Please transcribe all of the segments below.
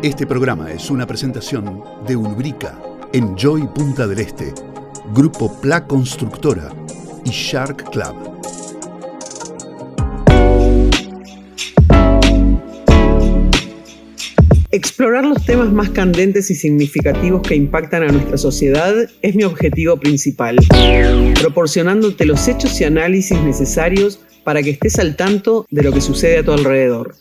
Este programa es una presentación de Ubrica, Enjoy Punta del Este, Grupo Pla Constructora y Shark Club. Explorar los temas más candentes y significativos que impactan a nuestra sociedad es mi objetivo principal, proporcionándote los hechos y análisis necesarios para que estés al tanto de lo que sucede a tu alrededor.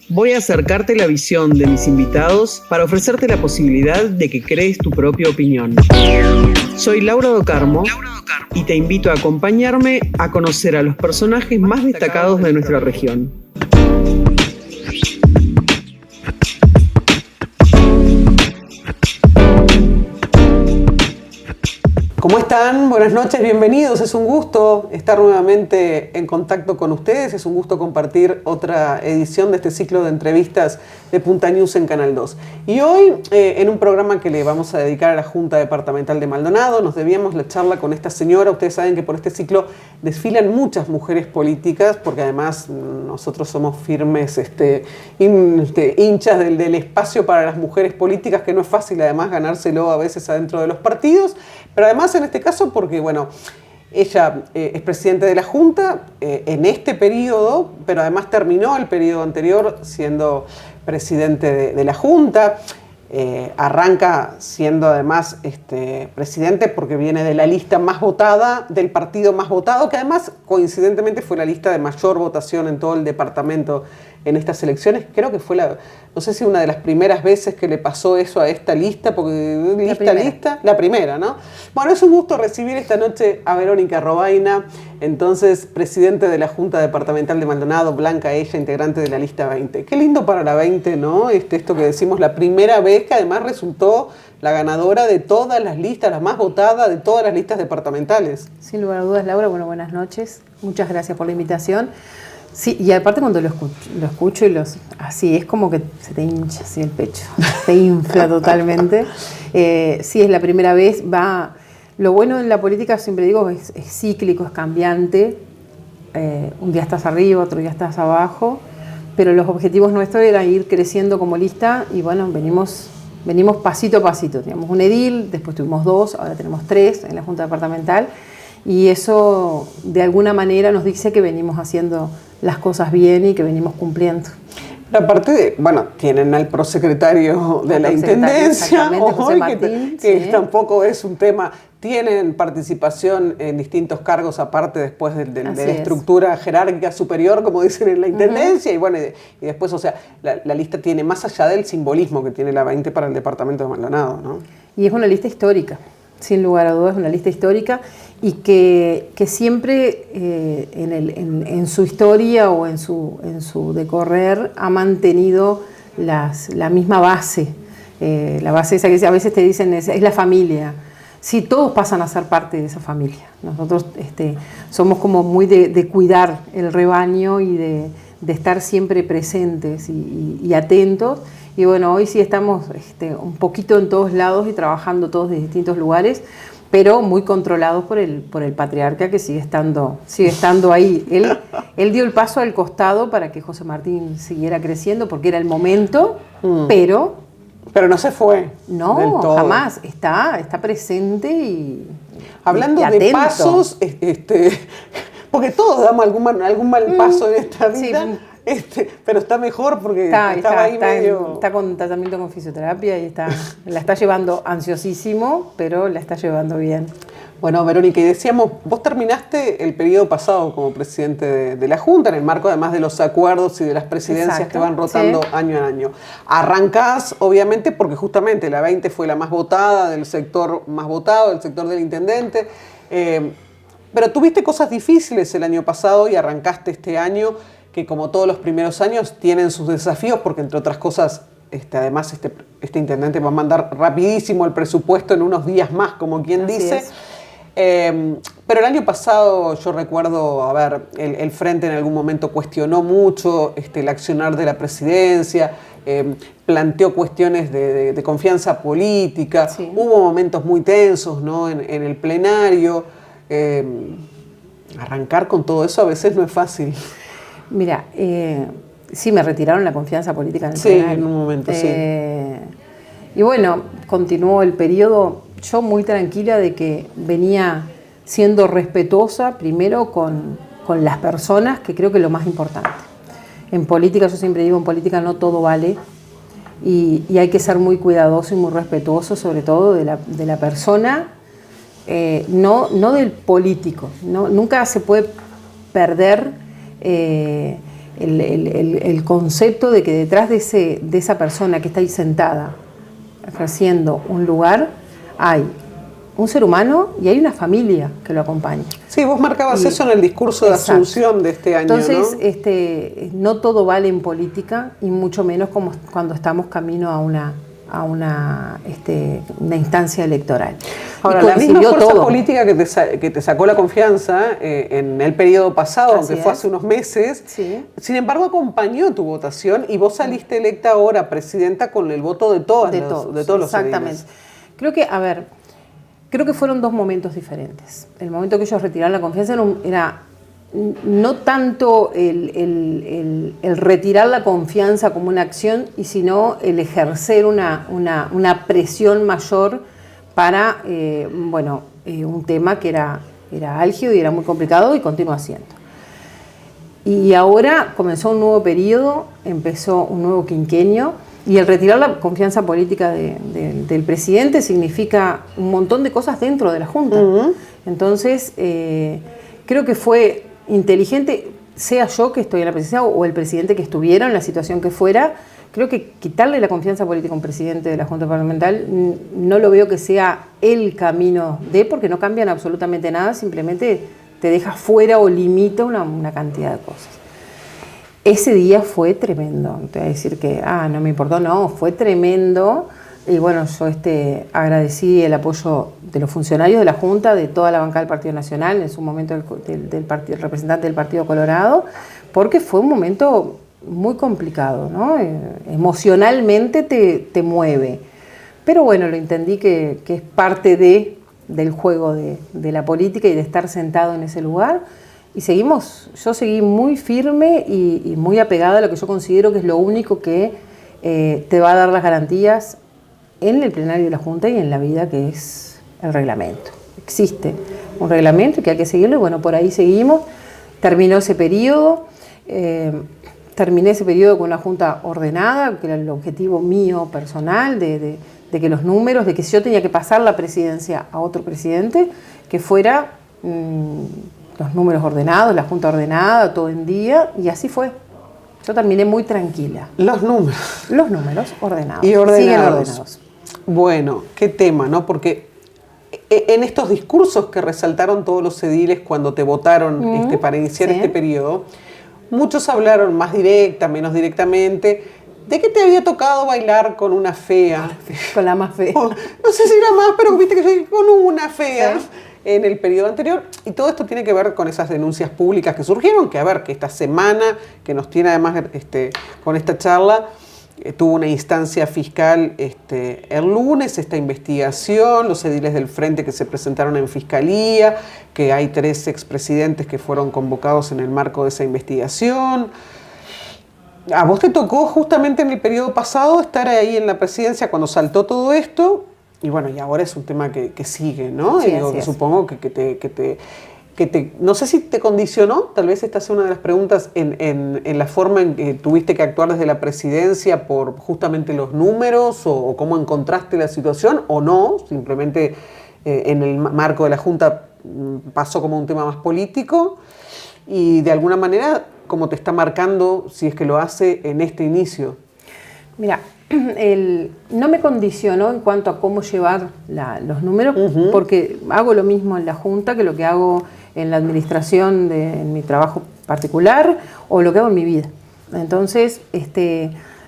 Voy a acercarte la visión de mis invitados para ofrecerte la posibilidad de que crees tu propia opinión. Soy Laura Do Carmo y te invito a acompañarme a conocer a los personajes más destacados de nuestra región. ¿Cómo están? Buenas noches, bienvenidos. Es un gusto estar nuevamente en contacto con ustedes. Es un gusto compartir otra edición de este ciclo de entrevistas de Punta News en Canal 2. Y hoy, en un programa que le vamos a dedicar a la Junta Departamental de Maldonado, nos debíamos la charla con esta señora. Ustedes saben que por este ciclo desfilan muchas mujeres políticas, porque además nosotros somos firmes hinchas del espacio para las mujeres políticas, que no es fácil además ganárselo a veces adentro de los partidos. Pero además en este caso porque, bueno, ella es presidente de la Junta en este periodo, pero además terminó el periodo anterior siendo presidente de la Junta. Arranca siendo además presidente porque viene de la lista más votada, del partido más votado, que además coincidentemente fue la lista de mayor votación en todo el departamento en estas elecciones. Creo que fue no sé si una de las primeras veces que le pasó eso a esta lista, porque la primera, ¿no? Bueno, es un gusto recibir esta noche a Verónica Robaina, entonces presidente de la Junta Departamental de Maldonado, Blanca ella, integrante de la lista 20. Qué lindo para la 20, ¿no? Esto que decimos, la primera vez que además resultó la ganadora de todas las listas, la más votada de todas las listas departamentales. Sin lugar a dudas, Laura, bueno, buenas noches. Muchas gracias por la invitación. Sí, y aparte cuando lo escucho y así, es como que se te hincha así el pecho, te infla totalmente. Sí, es la primera vez, lo bueno en la política, siempre digo, es cíclico, es cambiante. Un día estás arriba, otro día estás abajo, pero los objetivos nuestros eran ir creciendo como lista y bueno, venimos pasito a pasito. Teníamos un edil, después tuvimos 2, ahora tenemos 3 en la Junta Departamental y eso de alguna manera nos dice que venimos haciendo las cosas bien y que venimos cumpliendo. Aparte de, bueno, tienen al prosecretario de la Intendencia, José Martín, que tampoco es un tema, tienen participación en distintos cargos aparte después de la estructura jerárquica superior, como dicen en la Intendencia, y bueno, y después, o sea, la lista tiene, más allá del simbolismo que tiene la 20 para el departamento de Maldonado, ¿no? Y es una lista histórica, sin lugar a dudas, es una lista histórica, y que siempre en su historia o en su decorrer ha mantenido la misma base. La base esa que a veces te dicen es la familia. Sí, todos pasan a ser parte de esa familia. Nosotros somos como muy de cuidar el rebaño y de estar siempre presentes y atentos. Y bueno, hoy sí estamos un poquito en todos lados y trabajando todos de distintos lugares, pero muy controlados por el patriarca que sigue estando ahí. Él dio el paso al costado para que José Martín siguiera creciendo porque era el momento, pero no se fue. No, del todo. Jamás. Está presente y hablando y de pasos, porque todos damos algún mal paso en esta vida. Sí. Pero está mejor porque está con tratamiento con fisioterapia y la está llevando ansiosísimo, pero la está llevando bien. Bueno, Verónica, y decíamos, vos terminaste el periodo pasado como presidente de la Junta, en el marco además de los acuerdos y de las presidencias que van rotando año a año. Arrancás, obviamente, porque justamente la 20 fue la más votada, del sector más votado, del sector del intendente, pero tuviste cosas difíciles el año pasado y arrancaste este año, que como todos los primeros años tienen sus desafíos, porque entre otras cosas, además este intendente va a mandar rapidísimo el presupuesto en unos días más, como quien dice. Pero el año pasado yo recuerdo, el Frente en algún momento cuestionó mucho el accionar de la presidencia, planteó cuestiones de confianza política, hubo momentos muy tensos, ¿no? en el plenario. Arrancar con todo eso a veces no es fácil. Mira, Sí, me retiraron la confianza política en el Sí, penal. en un momento, sí. Y bueno, continuó el periodo, yo muy tranquila de que venía siendo respetuosa primero con las personas, que creo que es lo más importante. En política, yo siempre digo, en política no todo vale y hay que ser muy cuidadoso y muy respetuoso, sobre todo de la persona, no del político. Nunca se puede perder el concepto de que detrás de esa persona que está ahí sentada ejerciendo un lugar hay un ser humano y hay una familia que lo acompaña. Sí, vos marcabas eso en el discurso de Asunción de este año, Entonces, ¿no? No todo vale en política y mucho menos como cuando estamos camino a una instancia electoral. Ahora, la misma fuerza política que te sacó la confianza en el periodo pasado, aunque fue hace unos meses, sí, sin embargo acompañó tu votación y vos saliste electa ahora presidenta con el voto de todos los exactamente. ediles. Creo que fueron dos momentos diferentes. El momento que ellos retiraron la confianza era no tanto el retirar la confianza como una acción, y sino el ejercer una presión mayor para un tema que era álgido y era muy complicado y continúa siendo. Y ahora comenzó un nuevo periodo, empezó un nuevo quinquenio, y el retirar la confianza política del presidente significa un montón de cosas dentro de la Junta. Uh-huh. Entonces, creo que fue inteligente, sea yo que estoy en la presidencia o el presidente que estuviera en la situación que fuera. Creo que quitarle la confianza política a un presidente de la Junta Departamental no lo veo que sea el camino porque no cambian absolutamente nada, simplemente te deja fuera o limita una cantidad de cosas. Ese día fue tremendo, no te voy a decir que no me importó, no, fue tremendo. Y bueno, yo agradecí el apoyo de los funcionarios de la Junta, de toda la bancada del Partido Nacional, en su momento del representante del Partido Colorado, porque fue un momento muy complicado, ¿no? Emocionalmente te mueve. Pero bueno, lo entendí que es parte del juego de la política y de estar sentado en ese lugar. Y yo seguí muy firme y muy apegada a lo que yo considero que es lo único que te va a dar las garantías en el plenario de la Junta y en la vida, que es el reglamento. Existe un reglamento que hay que seguirlo y bueno, por ahí seguimos. Terminó ese periodo, terminé ese periodo con una Junta ordenada, que era el objetivo mío personal, de que los números, de que si yo tenía que pasar la presidencia a otro presidente, que fuera los números ordenados, la Junta ordenada, todo en día, y así fue. Yo terminé muy tranquila. Los números. Los números ordenados. Y ordenados. Siguen ordenados. Bueno, qué tema, ¿no? Porque en estos discursos que resaltaron todos los ediles cuando te votaron para iniciar este periodo, muchos hablaron más directa, menos directamente, de que te había tocado bailar con una fea. Con la más fea. No sé si era más, pero viste que yo con una fea. ¿Sí? En el periodo anterior, y todo esto tiene que ver con esas denuncias públicas que surgieron, que esta semana, que nos tiene además con esta charla, tuvo una instancia fiscal el lunes, esta investigación, los ediles del Frente que se presentaron en Fiscalía, que hay 3 expresidentes que fueron convocados en el marco de esa investigación. A vos te tocó justamente en el periodo pasado estar ahí en la presidencia cuando saltó todo esto. Y bueno, y ahora es un tema que sigue, ¿no? Sí, que supongo que te no sé si te condicionó, tal vez esta sea una de las preguntas, en la forma en que tuviste que actuar desde la presidencia por justamente los números, o cómo encontraste la situación, o no, simplemente en el marco de la Junta pasó como un tema más político, y de alguna manera, cómo te está marcando, si es que lo hace, en este inicio. Mira, no me condicionó en cuanto a cómo llevar los números, porque hago lo mismo en la Junta que lo que hago en la administración en mi trabajo particular o lo que hago en mi vida. Entonces,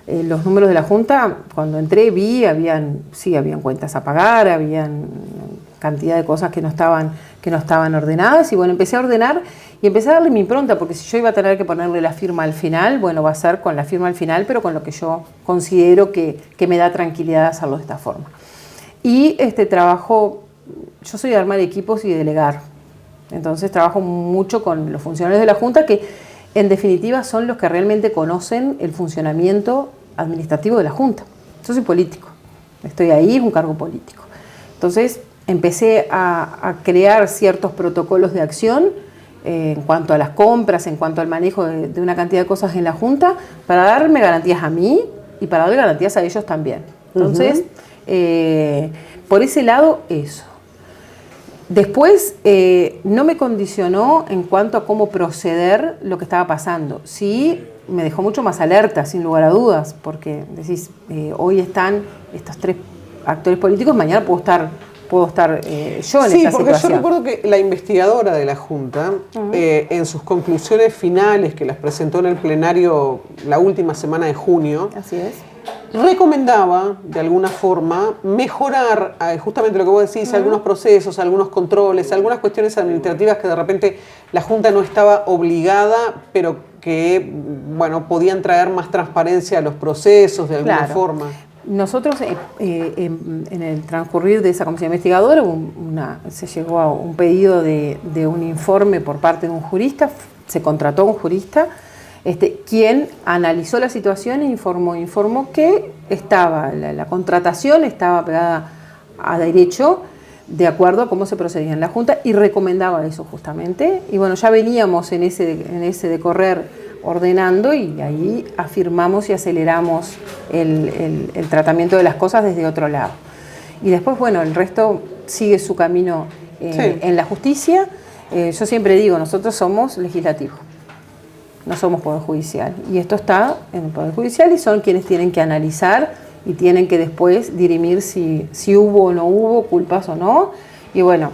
los números de la Junta, cuando entré habían cuentas a pagar, habían cantidad de cosas que no estaban ordenadas, y bueno, empecé a ordenar y empecé a darle mi impronta, porque si yo iba a tener que ponerle la firma al final, bueno, va a ser con la firma al final, pero con lo que yo considero que me da tranquilidad hacerlo de esta forma. Y yo soy de armar equipos y delegar, entonces trabajo mucho con los funcionarios de la Junta, que en definitiva son los que realmente conocen el funcionamiento administrativo de la Junta. Yo soy político, estoy ahí, es un cargo político. Entonces empecé a crear ciertos protocolos de acción en cuanto a las compras, en cuanto al manejo de una cantidad de cosas en la Junta, para darme garantías a mí y para darle garantías a ellos también. Entonces, por ese lado, eso. Después, no me condicionó en cuanto a cómo proceder lo que estaba pasando. Sí, me dejó mucho más alerta, sin lugar a dudas, porque decís, hoy están estos 3 actores políticos, mañana puedo estar yo en esa situación. Sí, porque yo recuerdo que la investigadora de la Junta, en sus conclusiones finales, que las presentó en el plenario la última semana de junio, así es, recomendaba, de alguna forma, mejorar justamente lo que vos decís, algunos procesos, algunos controles, algunas cuestiones administrativas que de repente la Junta no estaba obligada, pero que, bueno, podían traer más transparencia a los procesos de alguna forma. Nosotros, en el transcurrir de esa comisión investigadora, se llegó a un pedido de un informe por parte de un jurista, se contrató un jurista, quien analizó la situación e informó que la contratación estaba pegada a derecho, de acuerdo a cómo se procedía en la Junta, y recomendaba eso justamente. Y bueno, ya veníamos en ese decorrer ordenando, y ahí afirmamos y aceleramos el tratamiento de las cosas desde otro lado. Y después, bueno, el resto sigue su camino en la justicia. Yo siempre digo, nosotros somos legislativo, no somos Poder Judicial, y esto está en el Poder Judicial y son quienes tienen que analizar y tienen que después dirimir si hubo o no hubo, culpas o no. Y bueno,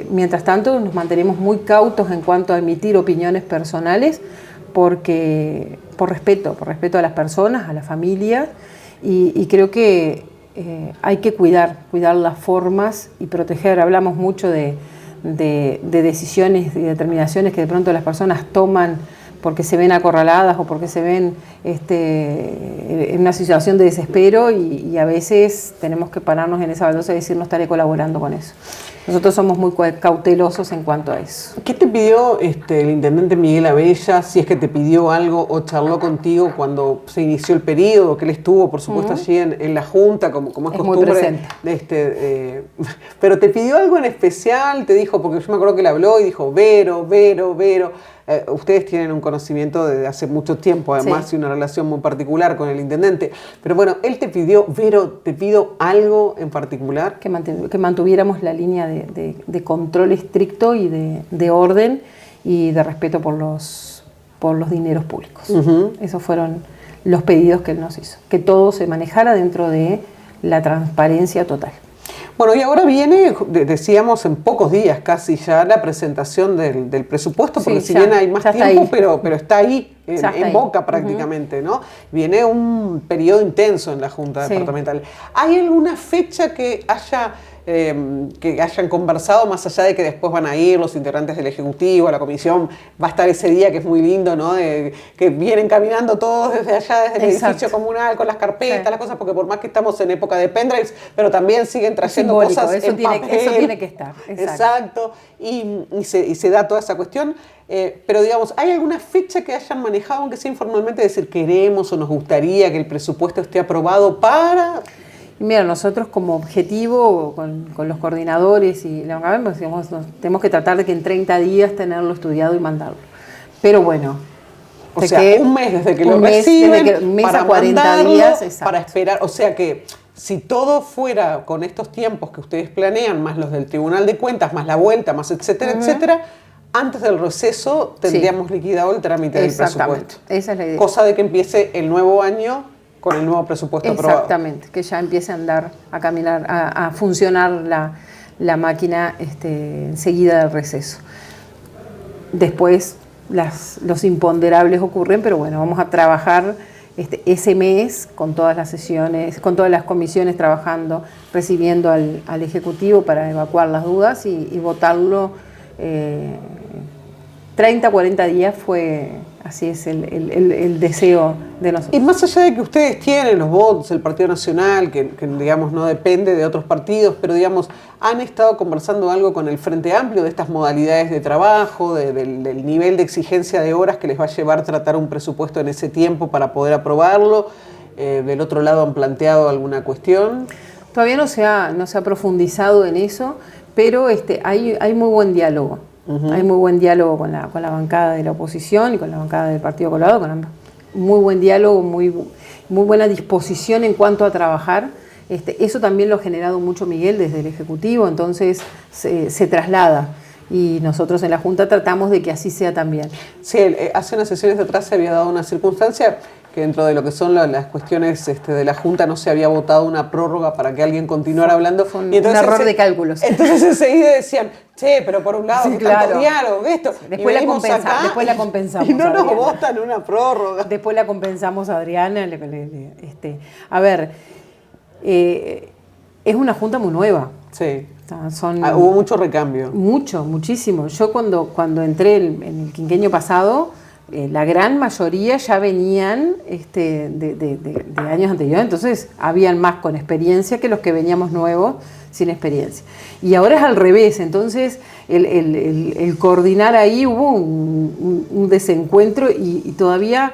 mientras tanto nos mantenemos muy cautos en cuanto a emitir opiniones personales, porque por respeto a las personas, a las familias, y creo que hay que cuidar las formas y proteger. Hablamos mucho de decisiones y determinaciones que de pronto las personas toman porque se ven acorraladas o porque se ven en una situación de desespero, y a veces tenemos que pararnos en esa baldosa y decir, no estaré colaborando con eso. Nosotros somos muy cautelosos en cuanto a eso. ¿Qué te pidió el intendente Miguel Abella, si es que te pidió algo o charló contigo cuando se inició el periodo, que él estuvo, por supuesto, allí en la Junta, como es costumbre? Muy presente. Pero ¿te pidió algo en especial? Te dijo, porque yo me acuerdo que le habló y dijo, Vero. Ustedes tienen un conocimiento desde hace mucho tiempo, además, sí, y una relación muy particular con el intendente. Pero bueno, él te pidió, Vero, ¿te pido algo en particular? Que mantuviéramos la línea de control estricto y de orden y de respeto por los dineros públicos. Esos fueron los pedidos que él nos hizo. Que todo se manejara dentro de la transparencia total. Bueno, y ahora viene, decíamos, en pocos días casi ya la presentación del presupuesto, porque si bien hay más tiempo, pero está ahí, en boca prácticamente, ¿no? Viene un periodo intenso en la Junta Departamental. ¿Hay alguna fecha que hayan conversado, más allá de que después van a ir los integrantes del Ejecutivo, la Comisión, va a estar ese día que es muy lindo, ¿no? Que vienen caminando todos desde allá, desde el edificio comunal, con las carpetas, las cosas, porque por más que estamos en época de pendrives, pero también siguen trayendo cosas en papel. Eso tiene que estar. Exacto. Y se da toda esa cuestión. Pero digamos, ¿hay alguna fecha que hayan manejado, aunque sea informalmente, decir queremos o nos gustaría que el presupuesto esté aprobado para...? Mira, nosotros como objetivo, con los coordinadores y la ONGAM, tenemos que tratar de que en 30 días tenerlo estudiado y mandarlo. Pero bueno, o sea, un mes desde que lo reciben, un mes para a 40 mandarlo, días, para esperar. O sea que si todo fuera con estos tiempos que ustedes planean, más los del Tribunal de Cuentas, más la vuelta, más etcétera, etcétera, antes del receso tendríamos liquidado el trámite del presupuesto. Esa es la idea. Cosa de que empiece el nuevo año con el nuevo presupuesto aprobado. Exactamente, que ya empiece a andar, a caminar, a funcionar la máquina enseguida del receso. Después los imponderables ocurren, pero bueno, vamos a trabajar ese mes con todas las sesiones, con todas las comisiones trabajando, recibiendo al Ejecutivo para evacuar las dudas y votarlo. 30, 40 días fue el deseo de nosotros. Y más allá de que ustedes tienen los votos, el Partido Nacional, que digamos no depende de otros partidos, pero digamos, ¿han estado conversando algo con el Frente Amplio de estas modalidades de trabajo, del nivel de exigencia de horas que les va a llevar tratar un presupuesto en ese tiempo para poder aprobarlo? ¿Del otro lado han planteado alguna cuestión? Todavía no se ha profundizado en eso, pero hay muy buen diálogo. Uh-huh. Hay muy buen diálogo con la bancada de la oposición y con la bancada del Partido Colorado, con ambas. Muy buen diálogo, muy buena disposición en cuanto a trabajar. Eso también lo ha generado mucho Miguel desde el Ejecutivo, entonces se traslada. Y nosotros en la Junta tratamos de que así sea también. Sí, hace unas sesiones atrás se había dado una circunstancia que dentro de lo que son las cuestiones de la Junta no se había votado una prórroga para que alguien continuara hablando. Fue un error de cálculos. Entonces enseguida decían, pero por un lado, sí, tanto diálogo, esto. Sí. Después la compensamos. Y no nos votan una prórroga. Después la compensamos a Adriana. A ver, es una Junta muy nueva. Sí. Hubo mucho recambio. Muchísimo. Yo cuando entré en el quinquenio pasado, la gran mayoría ya venían de años anteriores, entonces habían más con experiencia que los que veníamos nuevos sin experiencia. Y ahora es al revés, entonces el coordinar ahí hubo un desencuentro y todavía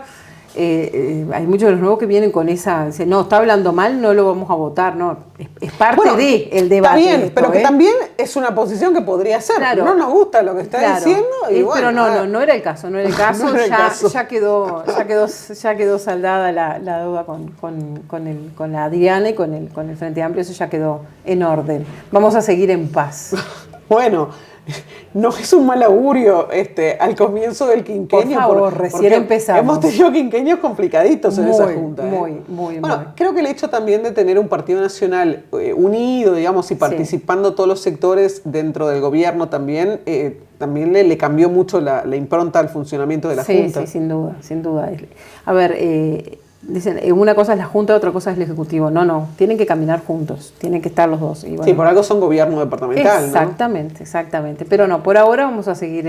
hay muchos de los nuevos que vienen con esa, dicen, no, está hablando mal, no lo vamos a votar, no, es parte del debate. Está bien, pero que también es una posición que podría ser, claro, no nos gusta lo que está diciendo. Y pero no era el caso, no era el caso, ya quedó saldada la deuda con la Adriana y con el Frente Amplio, eso ya quedó en orden. Vamos a seguir en paz. Bueno, no es un mal augurio al comienzo del quinquenio. Por favor, recién empezamos. Hemos tenido quinquenios complicaditos en esa Junta. Muy. Creo que el hecho también de tener un partido nacional unido, digamos, y participando todos los sectores dentro del gobierno también le cambió mucho la impronta al funcionamiento de la Junta. Sí, sin duda. A ver, dicen, una cosa es la Junta, otra cosa es el Ejecutivo. No, tienen que caminar juntos, tienen que estar los dos. Y bueno, sí, por algo son gobierno departamental, Exactamente. Pero no, por ahora vamos a seguir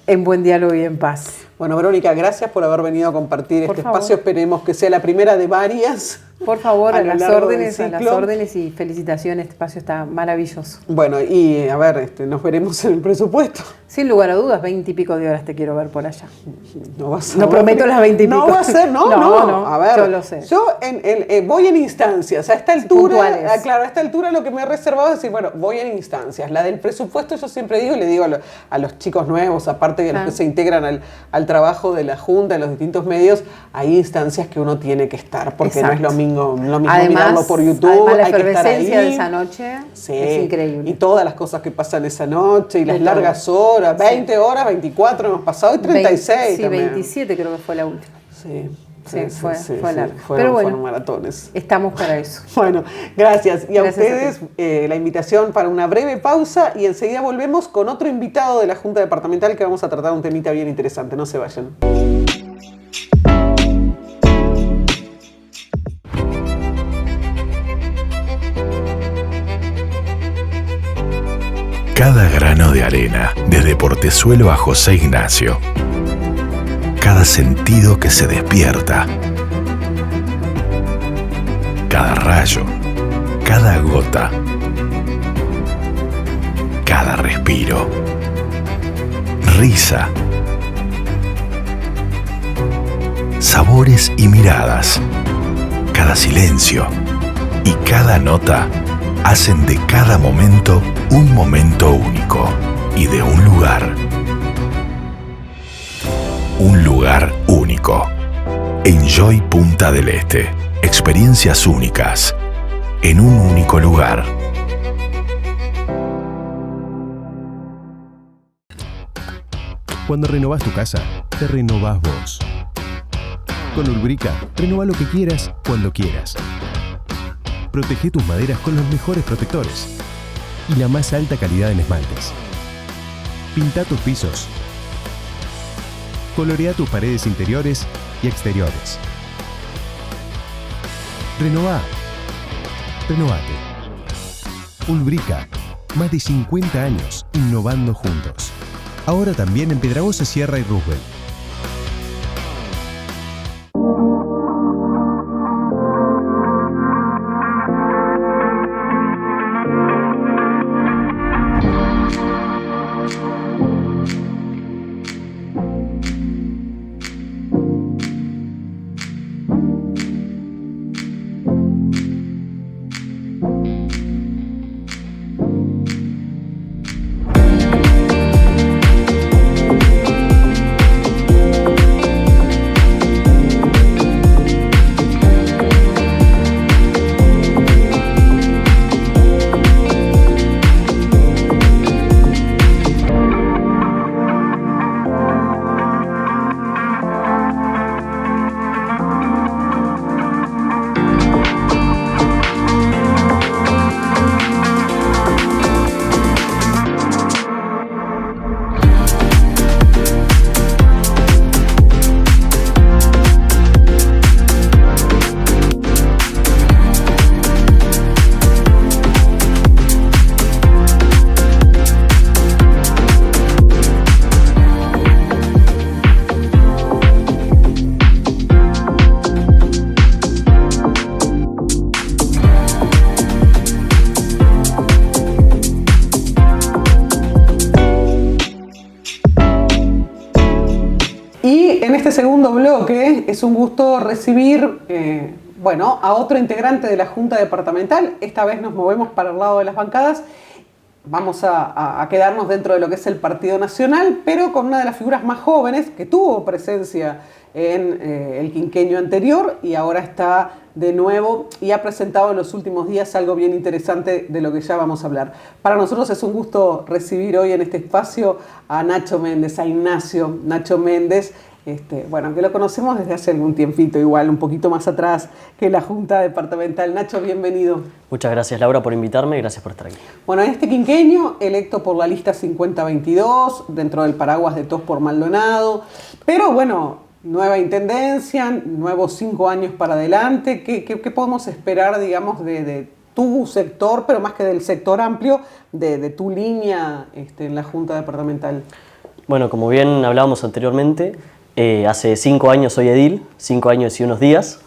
en buen diálogo y en paz. Bueno, Verónica, gracias por haber venido a compartir este espacio. Esperemos que sea la primera de varias. Por favor, a las órdenes y felicitaciones. Este espacio está maravilloso. Bueno, y a ver, nos veremos en el presupuesto. Sin lugar a dudas, 20 y pico de horas te quiero ver por allá. No prometo las 20 y pico. No va a ser, no. A ver, yo lo sé. Yo voy en instancias. A esta altura lo que me he reservado es decir, bueno, voy en instancias. La del presupuesto yo siempre digo, y le digo a los chicos nuevos, aparte de los que se integran al trabajo de la Junta, de los distintos medios, hay instancias que uno tiene que estar, porque no es lo mismo además, mirarlo por YouTube, la hay que estar ahí. efervescencia de esa noche es increíble. Y todas las cosas que pasan esa noche, y las largas horas, 20 horas, 24 hemos pasado, y 36 Sí, también. 27 creo que fue la última. Fue larga. Fueron maratones. Estamos para eso. Bueno, gracias. Y gracias a ustedes la invitación para una breve pausa y enseguida volvemos con otro invitado de la Junta Departamental que vamos a tratar un temita bien interesante. No se vayan. Cada grano de arena, desde Portezuelo a José Ignacio. Cada sentido que se despierta. Cada rayo, cada gota, cada respiro. Risa. Sabores y miradas. Cada silencio y cada nota hacen de cada momento un momento único y de un lugar. Un lugar único. Enjoy Punta del Este. Experiencias únicas en un único lugar. Cuando renovás tu casa, te renovás vos. Con Urbríca, renová lo que quieras, cuando quieras. Protege tus maderas con los mejores protectores y la más alta calidad en esmaltes. Pinta tus pisos. Colorea tus paredes interiores y exteriores. Renová. Renovate. Urbríca, más de 50 años innovando juntos. Ahora también en Piedrabuena, Sierra y Roosevelt. este segundo bloque es un gusto recibir a otro integrante de la Junta Departamental. Esta vez nos movemos para el lado de las bancadas. Vamos a quedarnos dentro de lo que es el Partido Nacional, pero con una de las figuras más jóvenes que tuvo presencia en el quinquenio anterior y ahora está de nuevo y ha presentado en los últimos días algo bien interesante de lo que ya vamos a hablar. Para nosotros es un gusto recibir hoy en este espacio a Nacho Méndez, a Ignacio Nacho Méndez, que lo conocemos desde hace algún tiempito, igual un poquito más atrás que la Junta Departamental. Nacho, bienvenido. Muchas gracias, Laura, por invitarme y gracias por estar aquí. Bueno, en este quinquenio, electo por la lista 5022, dentro del paraguas de Todos por Maldonado, pero bueno, nueva intendencia, nuevos 5 años para adelante. ¿Qué podemos esperar, digamos, de tu sector, pero más que del sector amplio, de tu línea en la Junta Departamental? Bueno, como bien hablábamos anteriormente, hace 5 años soy edil, 5 años y unos días,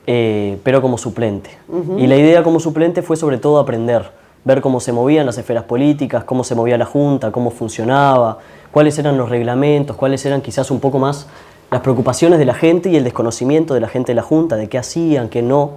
pero como suplente. Y la idea como suplente fue sobre todo aprender, ver cómo se movían las esferas políticas, cómo se movía la Junta, cómo funcionaba, cuáles eran los reglamentos, cuáles eran quizás un poco más las preocupaciones de la gente y el desconocimiento de la gente de la Junta, de qué hacían, qué no.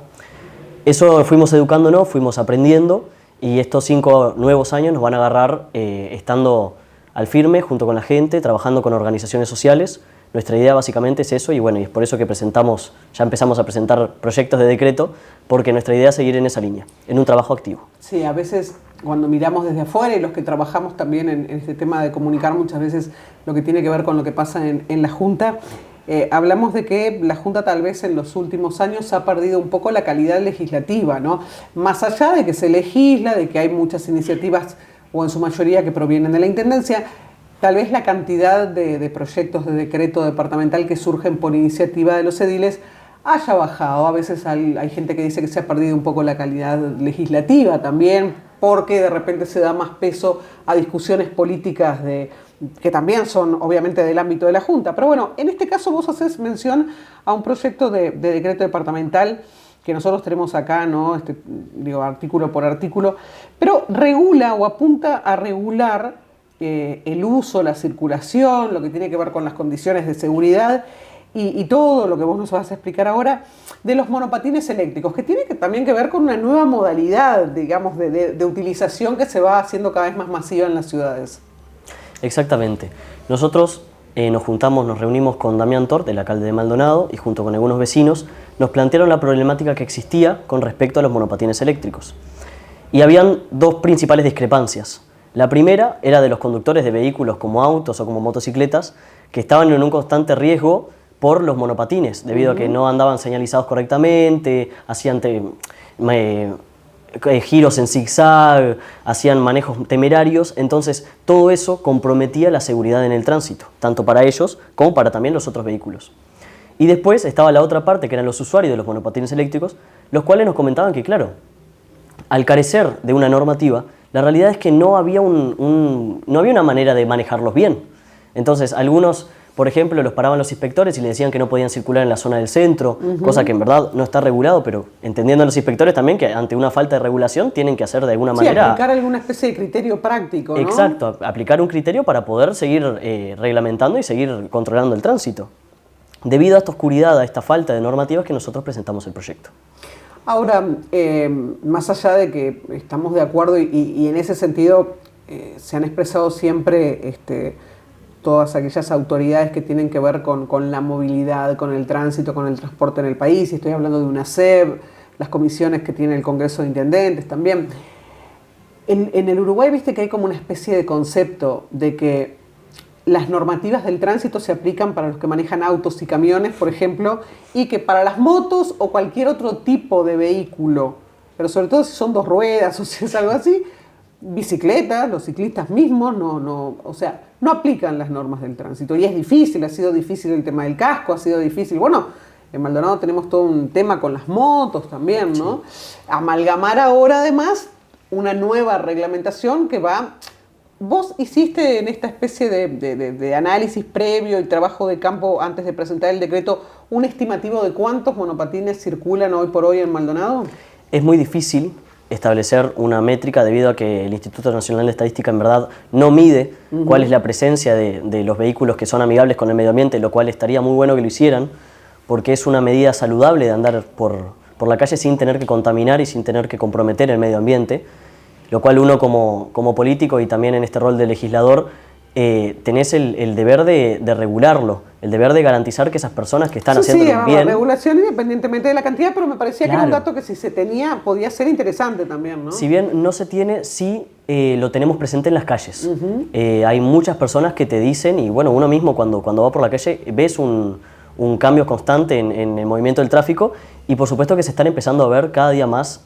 Eso fuimos educándonos, fuimos aprendiendo y estos 5 nuevos años nos van a agarrar estando al firme junto con la gente, trabajando con organizaciones sociales. Nuestra idea básicamente es eso y bueno, y es por eso que ya empezamos a presentar proyectos de decreto, porque nuestra idea es seguir en esa línea, en un trabajo activo. Sí, a veces cuando miramos desde afuera y los que trabajamos también en este tema de comunicar muchas veces lo que tiene que ver con lo que pasa en la Junta, hablamos de que la Junta tal vez en los últimos años ha perdido un poco la calidad legislativa, ¿no? Más allá de que se legisla, de que hay muchas iniciativas o en su mayoría que provienen de la Intendencia, tal vez la cantidad de proyectos de decreto departamental que surgen por iniciativa de los ediles haya bajado. A veces hay gente que dice que se ha perdido un poco la calidad legislativa también, porque de repente se da más peso a discusiones políticas que también son obviamente del ámbito de la Junta. Pero bueno, en este caso vos haces mención a un proyecto de decreto departamental que nosotros tenemos acá, ¿no? Artículo por artículo, pero regula o apunta a regular el uso, la circulación, lo que tiene que ver con las condiciones de seguridad y todo lo que vos nos vas a explicar ahora de los monopatines eléctricos, que tiene también que ver con una nueva modalidad, digamos, de utilización que se va haciendo cada vez más masiva en las ciudades. Exactamente. Nosotros nos reunimos con Damián Tort, el alcalde de Maldonado, y junto con algunos vecinos nos plantearon la problemática que existía con respecto a los monopatines eléctricos. Y habían 2 principales discrepancias. La primera era de los conductores de vehículos como autos o como motocicletas que estaban en un constante riesgo por los monopatines, debido a que no andaban señalizados correctamente, hacían giros en zigzag, hacían manejos temerarios. Entonces todo eso comprometía la seguridad en el tránsito, tanto para ellos como para también los otros vehículos. Y después estaba la otra parte, que eran los usuarios de los monopatines eléctricos, los cuales nos comentaban que, claro, al carecer de una normativa, la realidad es que no había una manera de manejarlos bien. Entonces, algunos, por ejemplo, los paraban los inspectores y les decían que no podían circular en la zona del centro, cosa que en verdad no está regulado, pero entendiendo los inspectores también que ante una falta de regulación tienen que hacer de alguna manera... aplicar alguna especie de criterio práctico, ¿no? Exacto, aplicar un criterio para poder seguir reglamentando y seguir controlando el tránsito. Debido a esta oscuridad, a esta falta de normativas, que nosotros presentamos el proyecto. Ahora, más allá de que estamos de acuerdo y en ese sentido se han expresado siempre todas aquellas autoridades que tienen que ver con la movilidad, con el tránsito, con el transporte en el país, y estoy hablando de una SEB, las comisiones que tiene el Congreso de Intendentes también. En el Uruguay, viste que hay como una especie de concepto de que las normativas del tránsito se aplican para los que manejan autos y camiones, por ejemplo, y que para las motos o cualquier otro tipo de vehículo, pero sobre todo si son 2 ruedas o si es algo así, bicicletas, los ciclistas mismos, no aplican las normas del tránsito. Y es difícil, ha sido difícil el tema del casco, ha sido difícil. Bueno, en Maldonado tenemos todo un tema con las motos también, ¿no? Sí. Amalgamar ahora además una nueva reglamentación que va... Vos hiciste en esta especie de análisis previo y trabajo de campo antes de presentar el decreto un estimativo de cuántos monopatines circulan hoy por hoy en Maldonado. Es muy difícil establecer una métrica debido a que el Instituto Nacional de Estadística en verdad no mide cuál es la presencia de los vehículos que son amigables con el medio ambiente, lo cual estaría muy bueno que lo hicieran, porque es una medida saludable de andar por la calle sin tener que contaminar y sin tener que comprometer el medio ambiente, lo cual uno como político y también en este rol de legislador tenés el deber de regularlo, el deber de garantizar que esas personas que están haciendo bien... Sí, regulación independientemente de la cantidad, pero me parecía que era un dato que si se tenía podía ser interesante también, ¿no? Si bien no se tiene, sí lo tenemos presente en las calles. Hay muchas personas que te dicen, y bueno, uno mismo cuando va por la calle ves un cambio constante en el movimiento del tráfico, y por supuesto que se están empezando a ver cada día más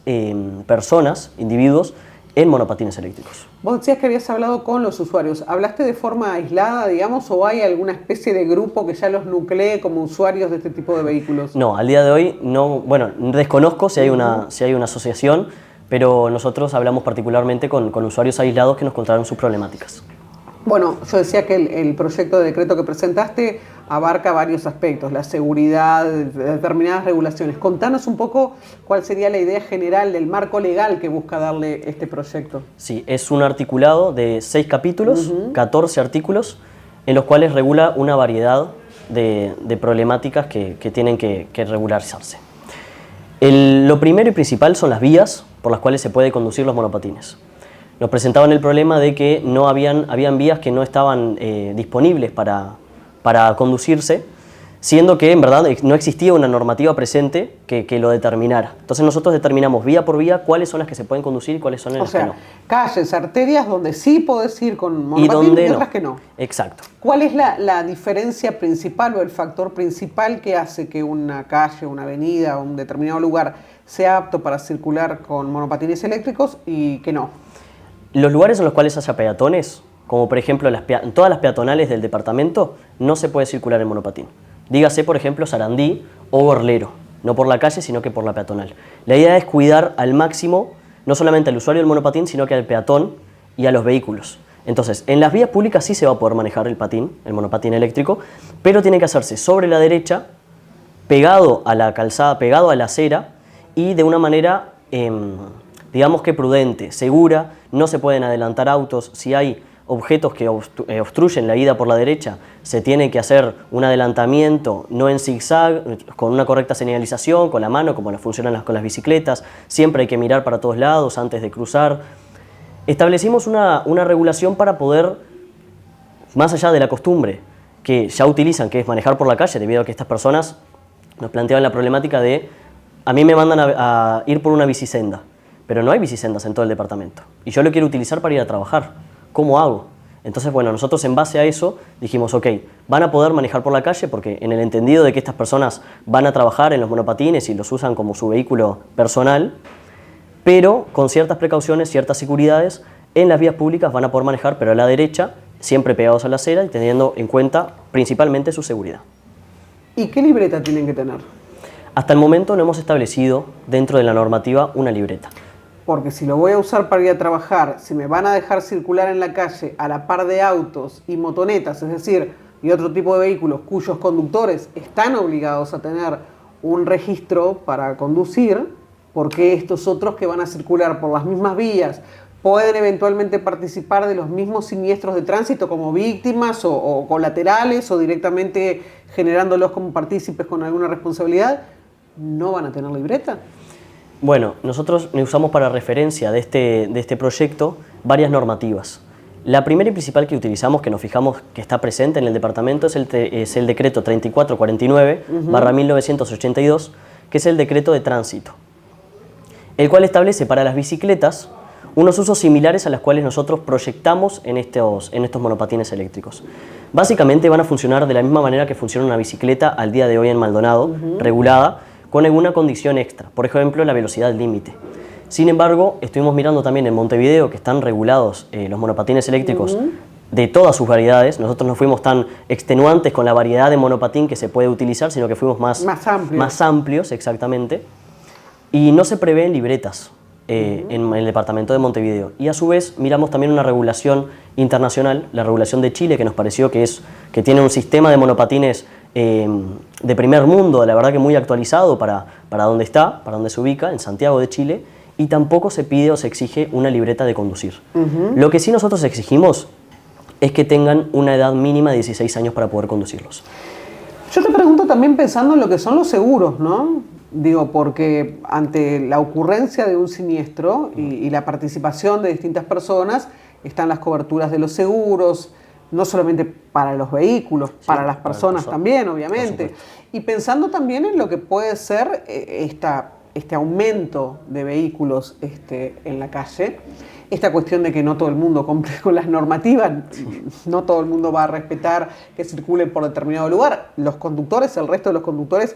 personas, individuos, en monopatines eléctricos. Vos decías que habías hablado con los usuarios. ¿Hablaste de forma aislada, digamos, o hay alguna especie de grupo que ya los nuclee como usuarios de este tipo de vehículos? No, al día de hoy no, bueno, desconozco si hay una asociación, pero nosotros hablamos particularmente con usuarios aislados que nos contaron sus problemáticas. Bueno, yo decía que el proyecto de decreto que presentaste abarca varios aspectos, la seguridad, determinadas regulaciones. Contanos un poco cuál sería la idea general del marco legal que busca darle este proyecto. Sí, es un articulado de 6 capítulos, 14 artículos, en los cuales regula una variedad de problemáticas que tienen que regularizarse. Lo primero y principal son las vías por las cuales se puede conducir los monopatines. Nos presentaban el problema de que habían vías que no estaban disponibles para conducirse, siendo que en verdad no existía una normativa presente que lo determinara. Entonces nosotros determinamos vía por vía cuáles son las que se pueden conducir y cuáles son las que no. Calles, arterias donde sí podés ir con monopatín y otras que no. Exacto. ¿Cuál es la diferencia principal o el factor principal que hace que una calle, una avenida o un determinado lugar sea apto para circular con monopatines eléctricos y que no? Los lugares en los cuales haya peatones, como por ejemplo en todas las peatonales del departamento, no se puede circular en monopatín. Dígase, por ejemplo, Sarandí o Gorlero, no por la calle, sino que por la peatonal. La idea es cuidar al máximo, no solamente al usuario del monopatín, sino que al peatón y a los vehículos. Entonces, en las vías públicas sí se va a poder manejar el monopatín eléctrico, pero tiene que hacerse sobre la derecha, pegado a la calzada, pegado a la acera y de una manera... digamos que prudente, segura, no se pueden adelantar autos. Si hay objetos que obstruyen la ida por la derecha, se tiene que hacer un adelantamiento, no en zigzag, con una correcta señalización, con la mano, como funcionan con las bicicletas. Siempre hay que mirar para todos lados antes de cruzar. Establecimos una regulación para poder, más allá de la costumbre que ya utilizan, que es manejar por la calle, debido a que estas personas nos planteaban la problemática de, a mí me mandan a ir por una bicisenda, pero no hay bicisendas en todo el departamento. Y yo lo quiero utilizar para ir a trabajar. ¿Cómo hago? Entonces, bueno, nosotros en base a eso dijimos, ok, van a poder manejar por la calle porque en el entendido de que estas personas van a trabajar en los monopatines y los usan como su vehículo personal, pero con ciertas precauciones, ciertas seguridades, en las vías públicas van a poder manejar, pero a la derecha, siempre pegados a la acera y teniendo en cuenta principalmente su seguridad. ¿Y qué libreta tienen que tener? Hasta el momento no hemos establecido dentro de la normativa una libreta. Porque si lo voy a usar para ir a trabajar, si me van a dejar circular en la calle a la par de autos y motonetas, es decir, y otro tipo de vehículos cuyos conductores están obligados a tener un registro para conducir, porque estos otros que van a circular por las mismas vías pueden eventualmente participar de los mismos siniestros de tránsito como víctimas o colaterales o directamente generándolos como partícipes con alguna responsabilidad, ¿no van a tener libreta? Bueno, nosotros usamos para referencia de este proyecto varias normativas. La primera y principal que utilizamos, que nos fijamos que está presente en el departamento, es el decreto 3449/1982, que es el decreto de tránsito, el cual establece para las bicicletas unos usos similares a los cuales nosotros proyectamos en estos monopatines eléctricos. Básicamente van a funcionar de la misma manera que funciona una bicicleta al día de hoy en Maldonado, regulada, con alguna condición extra, por ejemplo la velocidad límite. Sin embargo, estuvimos mirando también en Montevideo que están regulados los monopatines eléctricos de todas sus variedades. Nosotros no fuimos tan extenuantes con la variedad de monopatín que se puede utilizar, sino que fuimos más amplios, exactamente. Y no se prevén libretas en el departamento de Montevideo. Y a su vez miramos también una regulación internacional, la regulación de Chile, que nos pareció que tiene un sistema de monopatines de primer mundo, la verdad que muy actualizado para donde está, para donde se ubica, en Santiago de Chile, y tampoco se pide o se exige una libreta de conducir. Lo que sí nosotros exigimos es que tengan una edad mínima de 16 años para poder conducirlos. Yo te pregunto también pensando en lo que son los seguros, ¿no? Digo, porque ante la ocurrencia de un siniestro y la participación de distintas personas, están las coberturas de los seguros, no solamente para los vehículos, sí, para las personas también, obviamente. Y pensando también en lo que puede ser este aumento de vehículos en la calle, esta cuestión de que no todo el mundo cumple con las normativas, no todo el mundo va a respetar que circulen por determinado lugar. Los conductores, el resto de los conductores,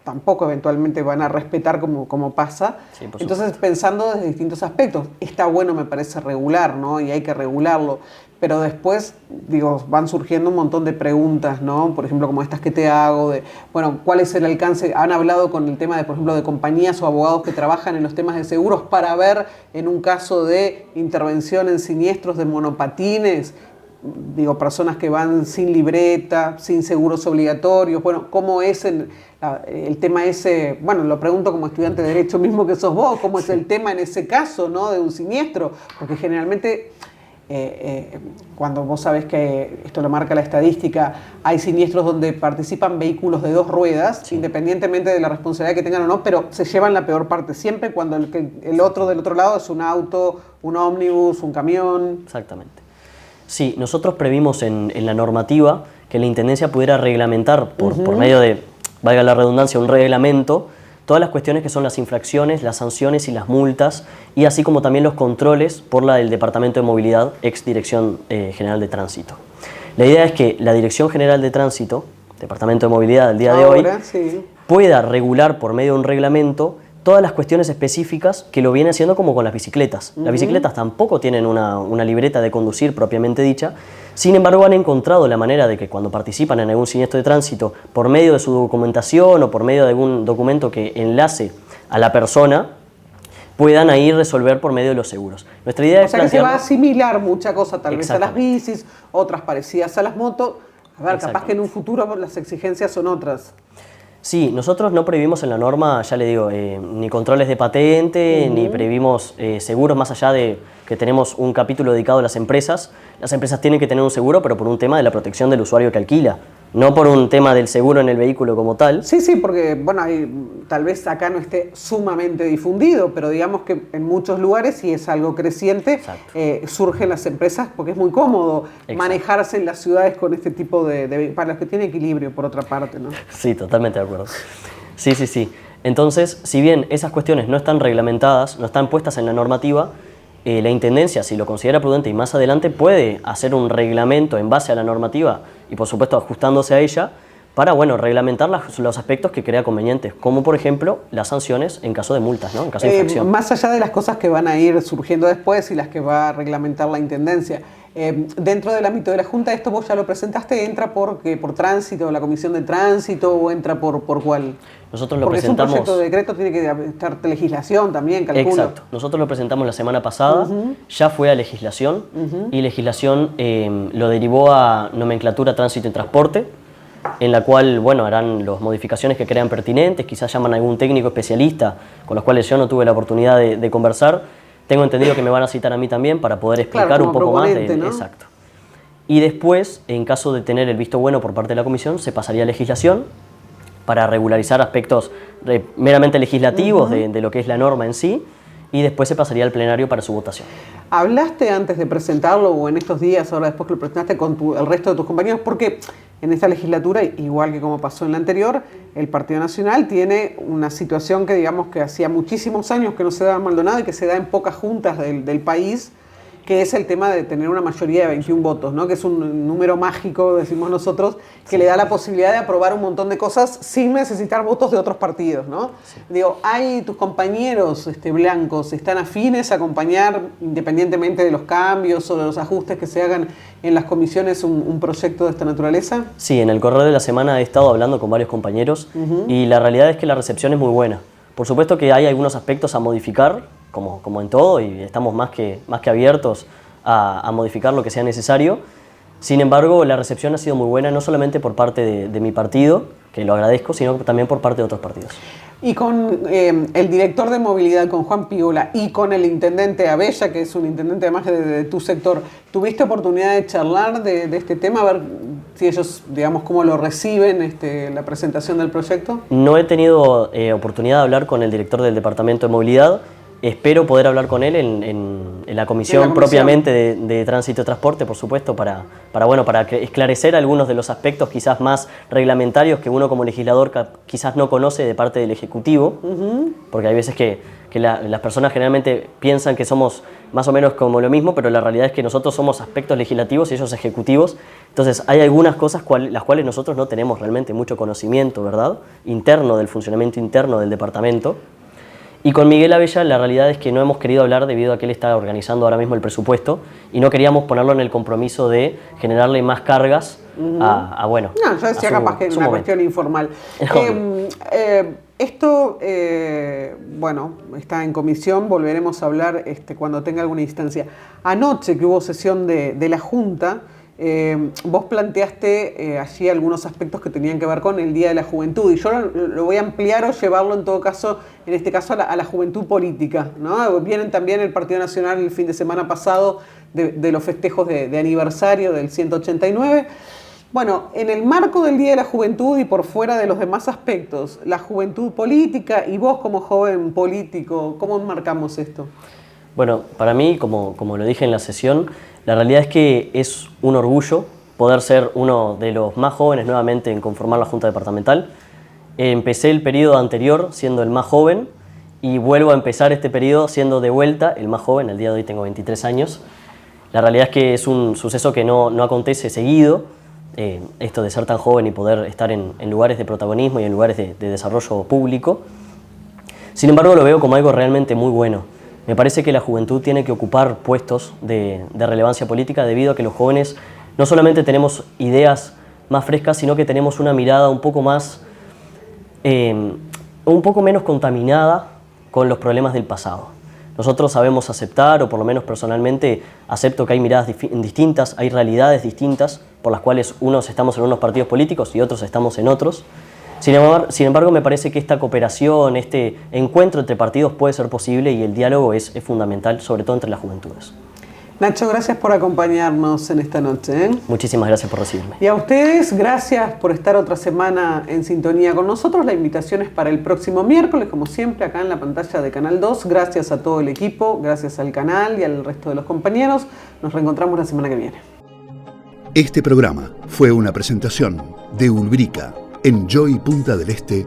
tampoco eventualmente van a respetar como pasa. Sí, entonces, pensando desde distintos aspectos, está bueno, me parece, regular, ¿no? Y hay que regularlo. Pero después, digo, van surgiendo un montón de preguntas, ¿no? Por ejemplo, como estas que te hago, de, bueno, ¿cuál es el alcance? Han hablado con el tema de, por ejemplo, de compañías o abogados que trabajan en los temas de seguros para ver, en un caso de intervención en siniestros de monopatines, digo, personas que van sin libreta, sin seguros obligatorios, bueno, ¿cómo es el tema ese? Bueno, lo pregunto como estudiante de Derecho mismo que sos vos, ¿cómo es el tema en ese caso, ¿no? De un siniestro, porque generalmente cuando vos sabés que, esto lo marca la estadística, hay siniestros donde participan vehículos de 2 ruedas, sí, independientemente de la responsabilidad que tengan o no, pero se llevan la peor parte siempre cuando el otro del otro lado es un auto, un ómnibus, un camión. Exactamente. Sí, nosotros previmos en la normativa que la Intendencia pudiera reglamentar por medio de, valga la redundancia, un reglamento, todas las cuestiones que son las infracciones, las sanciones y las multas, y así como también los controles por la del Departamento de Movilidad, ex Dirección General de Tránsito. La idea es que la Dirección General de Tránsito, Departamento de Movilidad, al día de hoy, sí, pueda regular por medio de un reglamento todas las cuestiones específicas que lo viene haciendo, como con las bicicletas. Las bicicletas tampoco tienen una libreta de conducir propiamente dicha, sin embargo han encontrado la manera de que cuando participan en algún siniestro de tránsito, por medio de su documentación o por medio de algún documento que enlace a la persona, puedan ahí resolver por medio de los seguros. Nuestra idea es que se va a asimilar mucha cosa, tal vez a las bicis, otras parecidas a las motos. A ver, capaz que en un futuro las exigencias son otras. Sí, nosotros no prohibimos en la norma, ya le digo, ni controles de patente, ni prohibimos seguros, más allá de que tenemos un capítulo dedicado a las empresas. Las empresas tienen que tener un seguro, pero por un tema de la protección del usuario que alquila, no por un tema del seguro en el vehículo como tal. Sí, sí, porque bueno, tal vez acá no esté sumamente difundido, pero digamos que en muchos lugares, y es algo creciente, surgen las empresas porque es muy cómodo manejarse en las ciudades con este tipo para los que tienen equilibrio, por otra parte, ¿no? Sí, totalmente de acuerdo. Sí, sí, sí. Entonces, si bien esas cuestiones no están reglamentadas, no están puestas en la normativa, la Intendencia, si lo considera prudente y más adelante, puede hacer un reglamento en base a la normativa y por supuesto ajustándose a ella para, bueno, reglamentar los aspectos que crea convenientes, como por ejemplo las sanciones en caso de multas, ¿no? En caso de infracción. Más allá de las cosas que van a ir surgiendo después y las que va a reglamentar la Intendencia, dentro del ámbito de la Junta, ¿esto vos ya lo presentaste? ¿Entra por tránsito, la Comisión de Tránsito, o entra por cuál? Nosotros lo Porque presentamos... es un proyecto de decreto, tiene que estar legislación también, calculo. Exacto. Nosotros lo presentamos la semana pasada, ya fue a legislación, y legislación lo derivó a nomenclatura, tránsito y transporte, en la cual, bueno, harán las modificaciones que crean pertinentes, quizás llaman a algún técnico especialista, con los cuales yo no tuve la oportunidad de conversar. Tengo entendido que me van a citar a mí también para poder explicar un poco más de, ¿no? Exacto. Y después, en caso de tener el visto bueno por parte de la Comisión, se pasaría a legislación para regularizar aspectos meramente legislativos de lo que es la norma en sí, y después se pasaría al plenario para su votación. ¿Hablaste antes de presentarlo o en estos días, ahora después que lo presentaste, con el resto de tus compañeros? Porque en esta legislatura, igual que como pasó en la anterior, el Partido Nacional tiene una situación que digamos que hacía muchísimos años que no se da en Maldonado y que se da en pocas juntas del país, que es el tema de tener una mayoría de 21 votos, ¿no? Que es un número mágico, decimos nosotros, que le da la posibilidad de aprobar un montón de cosas sin necesitar votos de otros partidos, ¿no? Sí. Digo, ¿hay tus compañeros blancos, están afines a acompañar, independientemente de los cambios o de los ajustes que se hagan en las comisiones, un proyecto de esta naturaleza? Sí, en el correr de la semana he estado hablando con varios compañeros y la realidad es que la recepción es muy buena. Por supuesto que hay algunos aspectos a modificar, como en todo, y estamos más que abiertos a modificar lo que sea necesario, Sin embargo, la recepción ha sido muy buena, no solamente por parte de mi partido, que lo agradezco, sino también por parte de otros partidos. Y con el director de movilidad, con Juan Piola, y con el intendente Abella, que es un intendente además de tu sector, ¿tuviste oportunidad de charlar de este tema? A ver si ellos, digamos, cómo lo reciben la presentación del proyecto. No he tenido oportunidad de hablar con el director del Departamento de Movilidad. Espero poder hablar con él en la comisión propiamente de Tránsito y Transporte, por supuesto, para esclarecer algunos de los aspectos quizás más reglamentarios que uno como legislador quizás no conoce de parte del Ejecutivo, porque hay veces que las personas generalmente piensan que somos más o menos como lo mismo, pero la realidad es que nosotros somos aspectos legislativos y ellos ejecutivos. Entonces hay algunas cosas las cuales nosotros no tenemos realmente mucho conocimiento, ¿verdad?, interno, del funcionamiento interno del departamento. Y con Miguel Abella la realidad es que no hemos querido hablar debido a que él está organizando ahora mismo el presupuesto y no queríamos ponerlo en el compromiso de generarle más cargas bueno. No, yo decía capaz que es una cuestión informal. Esto, bueno, está en comisión, volveremos a hablar cuando tenga alguna instancia. Anoche que hubo sesión de la Junta, vos planteaste allí algunos aspectos que tenían que ver con el Día de la Juventud, y yo lo voy a ampliar o llevarlo en todo caso, en este caso a la juventud política, ¿no? Vienen también el Partido Nacional el fin de semana pasado de los festejos de aniversario del 189. Bueno, en el marco del Día de la Juventud y por fuera de los demás aspectos, la juventud política y vos como joven político, ¿cómo enmarcamos esto? Bueno, para mí, como lo dije en la sesión, la realidad es que es un orgullo poder ser uno de los más jóvenes nuevamente en conformar la Junta Departamental. Empecé el periodo anterior siendo el más joven y vuelvo a empezar este periodo siendo de vuelta el más joven. El día de hoy tengo 23 años. La realidad es que es un suceso que no acontece seguido, esto de ser tan joven y poder estar en lugares de protagonismo y en lugares de desarrollo público. Sin embargo, lo veo como algo realmente muy bueno. Me parece que la juventud tiene que ocupar puestos de relevancia política debido a que los jóvenes no solamente tenemos ideas más frescas, sino que tenemos una mirada un poco menos contaminada con los problemas del pasado. Nosotros sabemos aceptar, o por lo menos personalmente acepto que hay miradas distintas, hay realidades distintas por las cuales unos estamos en unos partidos políticos y otros estamos en otros. Sin embargo, me parece que esta cooperación, este encuentro entre partidos puede ser posible y el diálogo es fundamental, sobre todo entre las juventudes. Nacho, gracias por acompañarnos en esta noche. Muchísimas gracias por recibirme. Y a ustedes, gracias por estar otra semana en sintonía con nosotros. La invitación es para el próximo miércoles, como siempre, acá en la pantalla de Canal 2. Gracias a todo el equipo, gracias al canal y al resto de los compañeros. Nos reencontramos la semana que viene. Este programa fue una presentación de Ulbrica, Enjoy Punta del Este,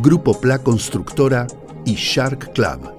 Grupo Pla Constructora y Shark Club.